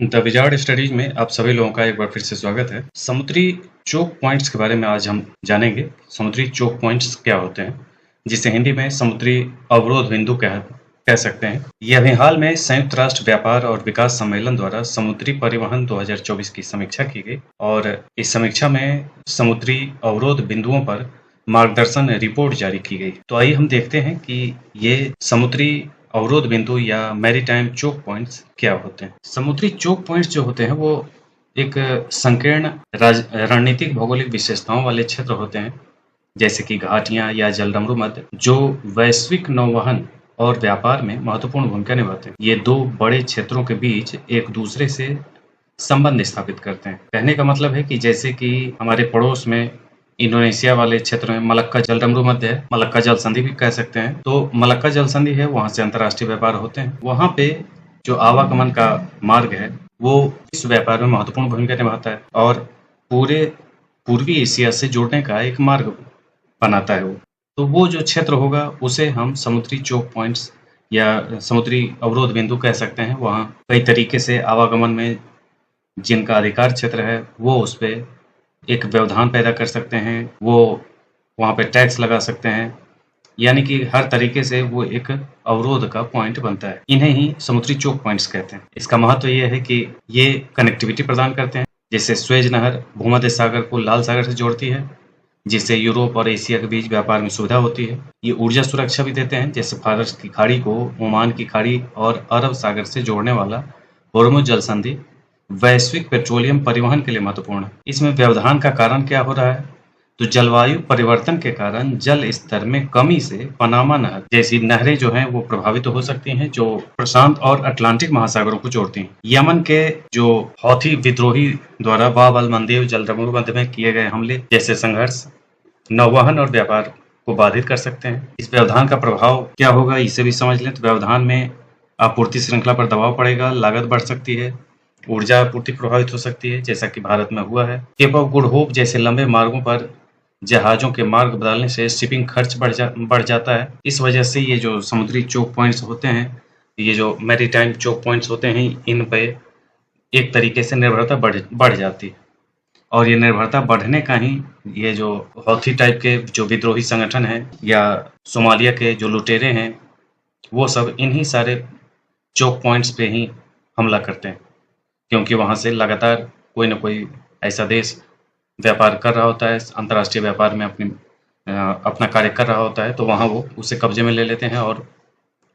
The wizard studies में आप सभी लोगों का एक बार फिर से स्वागत है। समुद्री चोक पॉइंट्स के बारे में आज हम जानेंगे। समुद्री चोक पॉइंट्स क्या होते हैं, जिसे हिंदी में समुद्री अवरोध बिंदु कह सकते हैं। ये अभी हाल में संयुक्त राष्ट्र व्यापार और विकास सम्मेलन द्वारा समुद्री परिवहन 2024 की समीक्षा की गई और इस समीक्षा में समुद्री अवरोध बिंदुओं पर मार्गदर्शन रिपोर्ट जारी की गई। तो आइए हम देखते हैं कि ये समुद्री अवरोध बिंदु या मैरीटाइम चोक पॉइंट्स क्या होते हैं। समुद्री चोक पॉइंट्स जो होते हैं वो एक संकीर्ण रणनीतिक भौगोलिक विशेषताओं वाले क्षेत्र होते हैं, जैसे कि घाटियां या जलडमरू मध्य, जो वैश्विक नौवहन और व्यापार में महत्वपूर्ण भूमिका निभाते हैं। ये दो बड़े क्षेत्रों के बीच एक दूसरे से संबंध स्थापित करते हैं। कहने का मतलब है कि जैसे कि हमारे पड़ोस में इंडोनेशिया वाले क्षेत्र में मलक्का जलडमरू मध्य है, मलक्का जल संधि भी कह सकते हैं। तो मलक्का जल संधि है, वहां से अंतर्राष्ट्रीय व्यापार होते हैं। वहां पे जो आवागमन का मार्ग है वो इस व्यापार में महत्वपूर्ण भूमिका निभाता है और पूरे पूर्वी एशिया से जोड़ने का एक मार्ग बनाता है। तो वो जो क्षेत्र होगा उसे हम समुद्री चोक पॉइंट्स या समुद्री अवरोध बिंदु कह सकते हैं। वहाँ कई तरीके से आवागमन में जिनका अधिकार क्षेत्र है वो उस पर एक व्यवधान पैदा कर सकते हैं, वो वहाँ पे टैक्स लगा सकते हैं, यानी कि हर तरीके से वो एक अवरोध का पॉइंट बनता है। इन्हें ही समुद्री चोक पॉइंट्स कहते हैं। इसका महत्व ये है कि ये कनेक्टिविटी प्रदान करते हैं। जैसे स्वेज नहर भूमध्य सागर को लाल सागर से जोड़ती है, जिससे यूरोप और एशिया के बीच व्यापार में सुविधा होती है। ये ऊर्जा सुरक्षा भी देते हैं, जैसे फारस की खाड़ी को ओमान की खाड़ी और अरब सागर से जोड़ने वाला होर्मुज जल संधि वैश्विक पेट्रोलियम परिवहन के लिए महत्वपूर्ण है। इसमें व्यवधान का कारण क्या हो रहा है, तो जलवायु परिवर्तन के कारण जल स्तर में कमी से पनामा नहर जैसी नहरें जो हैं वो प्रभावित हो सकती हैं, जो प्रशांत और अटलांटिक महासागरों को जोड़ती हैं। यमन के जो हौथी विद्रोही द्वारा बाब अल मंदेब जलडमरू मध्य में किए गए हमले जैसे संघर्ष नौवहन और व्यापार को बाधित कर सकते हैं। इस व्यवधान का प्रभाव क्या होगा इसे भी समझ लें। तो व्यवधान में आपूर्ति श्रृंखला पर दबाव पड़ेगा, लागत बढ़ सकती है, ऊर्जा आपूर्ति प्रभावित हो सकती है, जैसा कि भारत में हुआ है। केप ऑफ गुड होप जैसे लंबे मार्गों पर जहाजों के मार्ग बदलने से शिपिंग खर्च बढ़ जाता है। इस वजह से ये जो समुद्री चोक पॉइंट्स होते हैं, ये जो मैरीटाइम चोक पॉइंट्स होते हैं, इन पे एक तरीके से निर्भरता बढ़ जाती है। और ये निर्भरता बढ़ने का ही ये जो हौथी टाइप के जो विद्रोही संगठन है या सोमालिया के जो लुटेरे हैं, वो सब इन्हीं सारे चोक पॉइंट्स पे ही हमला करते हैं, क्योंकि वहाँ से लगातार कोई ना कोई ऐसा देश व्यापार कर रहा होता है, अंतर्राष्ट्रीय व्यापार में अपना कार्य कर रहा होता है, तो वहाँ वो उसे कब्जे में ले लेते हैं और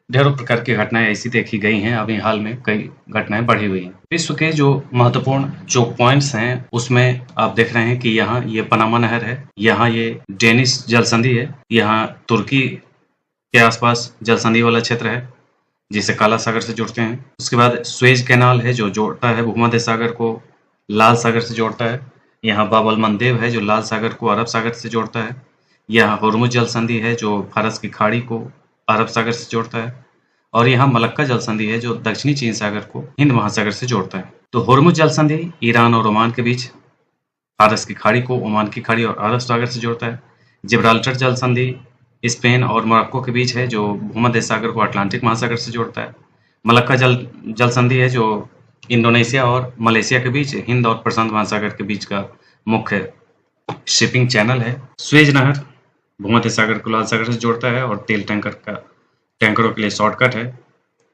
ढेरों प्रकार की घटनाएं ऐसी देखी गई हैं। अभी हाल में कई घटनाएं बढ़ी हुई हैं। विश्व के जो महत्वपूर्ण चोक पॉइंट्स हैं उसमें आप देख रहे हैं कि यहाँ ये पनामा नहर है, यहाँ ये डेनिश जल संधि है, यहाँ तुर्की के आसपास जल संधि वाला क्षेत्र है जिसे काला सागर से जोड़ते हैं। उसके बाद स्वेज कैनाल है जो जोड़ता है भूमध्य सागर को लाल सागर से जोड़ता है। यहाँ बाब अल मंदेब है जो लाल सागर को अरब सागर से जोड़ता है। यहाँ होर्मुज जल संधि है जो फारस की खाड़ी को अरब सागर से जोड़ता है। और यहाँ मलक्का जल संधि है जो दक्षिणी चीन सागर को हिंद महासागर से जोड़ता है। तो होर्मुज जल संधि ईरान और ओमान के बीच, फारस की खाड़ी को ओमान की खाड़ी और अरब सागर से जोड़ता है। जिब्राल्टर जल संधि स्पेन और मोरक्को के बीच है जो भूमध्य सागर को अटलांटिक महासागर से जोड़ता है। मलक्का जल संधि है जो इंडोनेशिया और मलेशिया के बीच हिंद और प्रशांत महासागर के बीच का मुख्य शिपिंग चैनल है। स्वेज नहर भूमध्य सागर को लाल सागर से जोड़ता है और तेल टैंकरों के लिए शॉर्टकट है।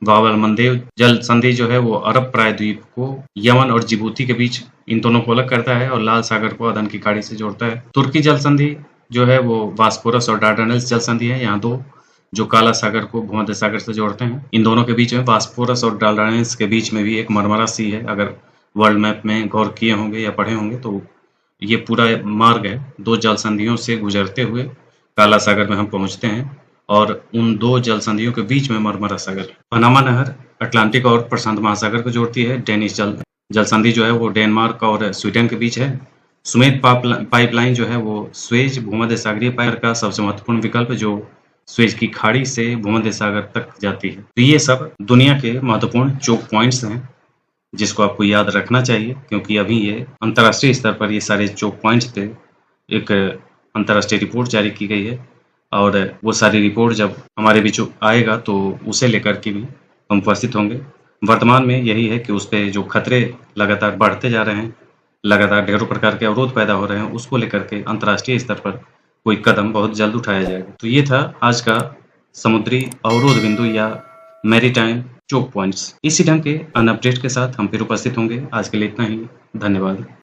बाब अल मंदेब जल संधि जो है वो अरब प्रायद्वीप को यमन और जिबूती के बीच इन दोनों को अलग करता है और लाल सागर को अदन की खाड़ी से जोड़ता है। तुर्की जल संधि जो है वो बास्पोरस और डार्डानेल्स जल संधि है। यहाँ दो जो काला सागर को भूमध्य सागर से जोड़ते हैं। इन दोनों के बीच में बास्पोरस और डार्डानेल्स के बीच में भी एक मरमरा सी है। अगर वर्ल्ड मैप में गौर किए होंगे या पढ़े होंगे तो ये पूरा मार्ग है, दो जल संधियों से गुजरते हुए काला सागर में हम पहुंचते हैं और उन दो जल संधियों के बीच में मरमरा सागर। पनामा नहर अटलांटिक और प्रशांत महासागर को जोड़ती है। डेनिश जल संधि जो है वो डेनमार्क और स्वीडन के बीच है। सुमेध पाइपलाइन जो है वो स्वेज भूमध्य सागरीय पाइप का सबसे महत्वपूर्ण विकल्प जो स्वेज की खाड़ी से भूमध्य सागर तक जाती है। तो ये सब दुनिया के महत्वपूर्ण चोक पॉइंट्स हैं जिसको आपको याद रखना चाहिए, क्योंकि अभी ये अंतर्राष्ट्रीय स्तर पर ये सारे चोक पॉइंट्स पे एक अंतर्राष्ट्रीय रिपोर्ट जारी की गई है और वो सारी रिपोर्ट जब हमारे बीच आएगा तो उसे लेकर के भी हम उपस्थित होंगे वर्तमान में यही है कि उस पे जो खतरे लगातार बढ़ते जा रहे हैं, लगातार ढेरों प्रकार के अवरोध पैदा हो रहे हैं, उसको लेकर के अंतर्राष्ट्रीय स्तर पर कोई कदम बहुत जल्द उठाया जाएगा। तो ये था आज का समुद्री अवरोध बिंदु या मैरीटाइम चोक पॉइंट्स। इसी ढंग के अन्य अपडेट के साथ हम फिर उपस्थित होंगे। आज के लिए इतना ही। धन्यवाद।